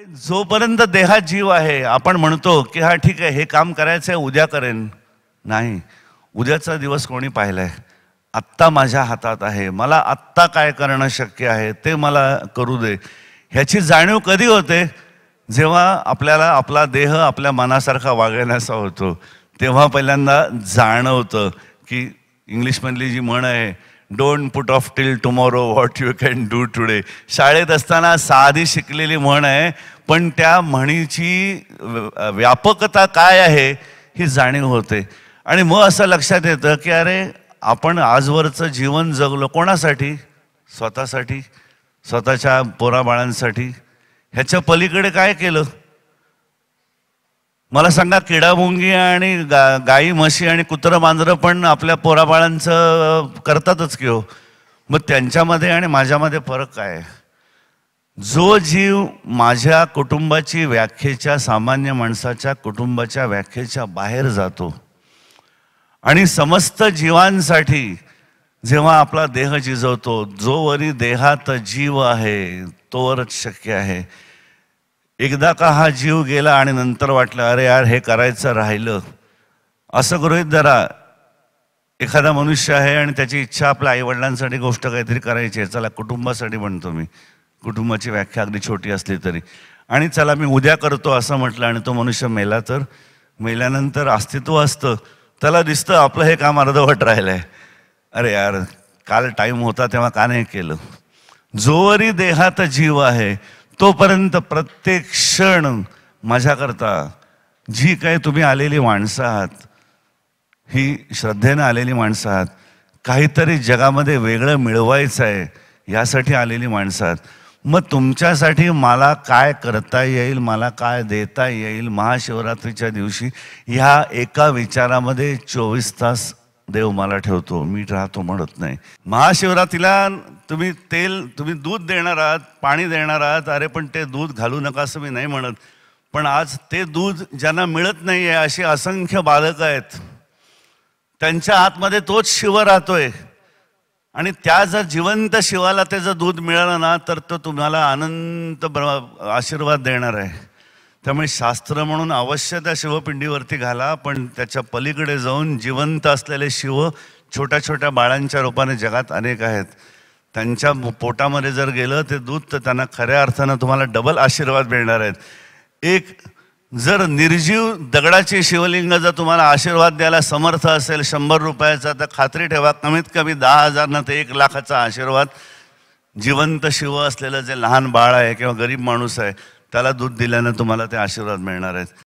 जोपर्यंत देहात जीव आहे आपण म्हणतो की हा ठीक आहे, हे काम करायचं आहे, उद्या करेन. नाही, उद्याचा दिवस कोणी पाहिलाय? आत्ता माझ्या हातात आहे. मला आत्ता काय करणं शक्य आहे ते मला करू दे. ह्याची जाणीव कधी होते? जेव्हा आपल्याला आपला देह आपल्या मनासारखा वागण्याचा होतो, तेव्हा पहिल्यांदा जाणवतं की इंग्लिशमधली जी म्हण आहे, don't put off till tomorrow what you can do today. शाळेत असताना साधी शिकलेली म्हण आहे, पण त्या म्हणीची व्यापकता काय आहे ही जाणीव होते. आणि मग असं लक्षात येतं की अरे, आपण आजवरचं जीवन जगलो कोणासाठी? स्वतःसाठी, स्वतःच्या पोराबाळांसाठी. ह्याच्या पलीकडे काय केलं? मला सांगा, किडामुंगी आणि गाई म्हशी आणि कुत्रं मांजरं पण आपल्या पोराबाळांचं करतातच की हो. मग त्यांच्यामध्ये आणि माझ्यामध्ये फरक काय आहे? जो जीव माझ्या कुटुंबाची व्याख्येच्या, सामान्य माणसाच्या कुटुंबाच्या व्याख्येच्या बाहेर जातो आणि समस्त जीवांसाठी जेव्हा आपला देह झिजवतो, जोवरी देहात जीव आहे तोवरच शक्य आहे. एकदा का हा जीव गेला आणि नंतर वाटलं अरे यार, हे करायचं राहिलं. असं गृहीत धरा, एखादा मनुष्य आहे आणि त्याची इच्छा आपल्या आईवडिलांसाठी गोष्ट काहीतरी करायची आहे. चला, कुटुंबासाठी म्हणतो मी, कुटुंबाची व्याख्या अगदी छोटी असली तरी. आणि चला मी उद्या करतो असं म्हटलं आणि तो मनुष्य मेला, तर मेल्यानंतर अस्तित्व असतं, त्याला दिसतं आपलं हे काम अर्धवट राहिलं आहे. अरे यार, काल टाईम होता तेव्हा का नाही केलं? जोवरी देहात जीव आहे तोपर्यंत प्रत्येक क्षण माझ्याकरता जी काही तुम्ही आलेली माणसं आहात, ही श्रद्धेनं आलेली माणसं आहात, काहीतरी जगामध्ये वेगळं मिळवायचं आहे यासाठी आलेली माणसं आहात. मग तुमच्यासाठी मला काय करता येईल, मला काय देता येईल, महाशिवरात्रीच्या दिवशी ह्या एका विचारामध्ये 24 तास देव मला ठेवतो. मी राहतो म्हणत नाही. महाशिवरात्रीला तुम्ही दूध देणार आहात, पाणी देणार आहात, अरे पण ते दूध घालू नका असं मी नाही म्हणत. पण आज ते दूध ज्यांना मिळत नाही आहे अशी असंख्य बालकं आहेत, त्यांच्या आतमध्ये तोच शिव राहतोय. आणि त्या जर जिवंत शिवाला ते जर दूध मिळालं ना, तर तो तुम्हाला अनंत आशीर्वाद देणार आहे. त्यामुळे शास्त्र म्हणून अवश्य त्या शिवपिंडीवरती घाला, पण त्याच्या पलीकडे जाऊन जिवंत असलेले शिव छोट्या छोट्या बाळांच्या रूपाने जगात अनेक आहेत. त्यांच्या पोटामध्ये जर गेलं ते दूध, तर त्यांना खऱ्या अर्थानं तुम्हाला डबल आशीर्वाद मिळणार आहेत. एक जर निर्जीव दगडाची शिवलिंग जर तुम्हाला आशीर्वाद द्यायला समर्थ असेल 100 रुपयाचा, तर खात्री ठेवा कमीत कमी 10,000 ते 1,00,000चा आशीर्वाद जिवंत शिव असलेलं जे लहान बाळ आहे किंवा गरीब माणूस आहे त्याला दूध दिल्यानं तुम्हाला ते आशीर्वाद मिळणार आहेत.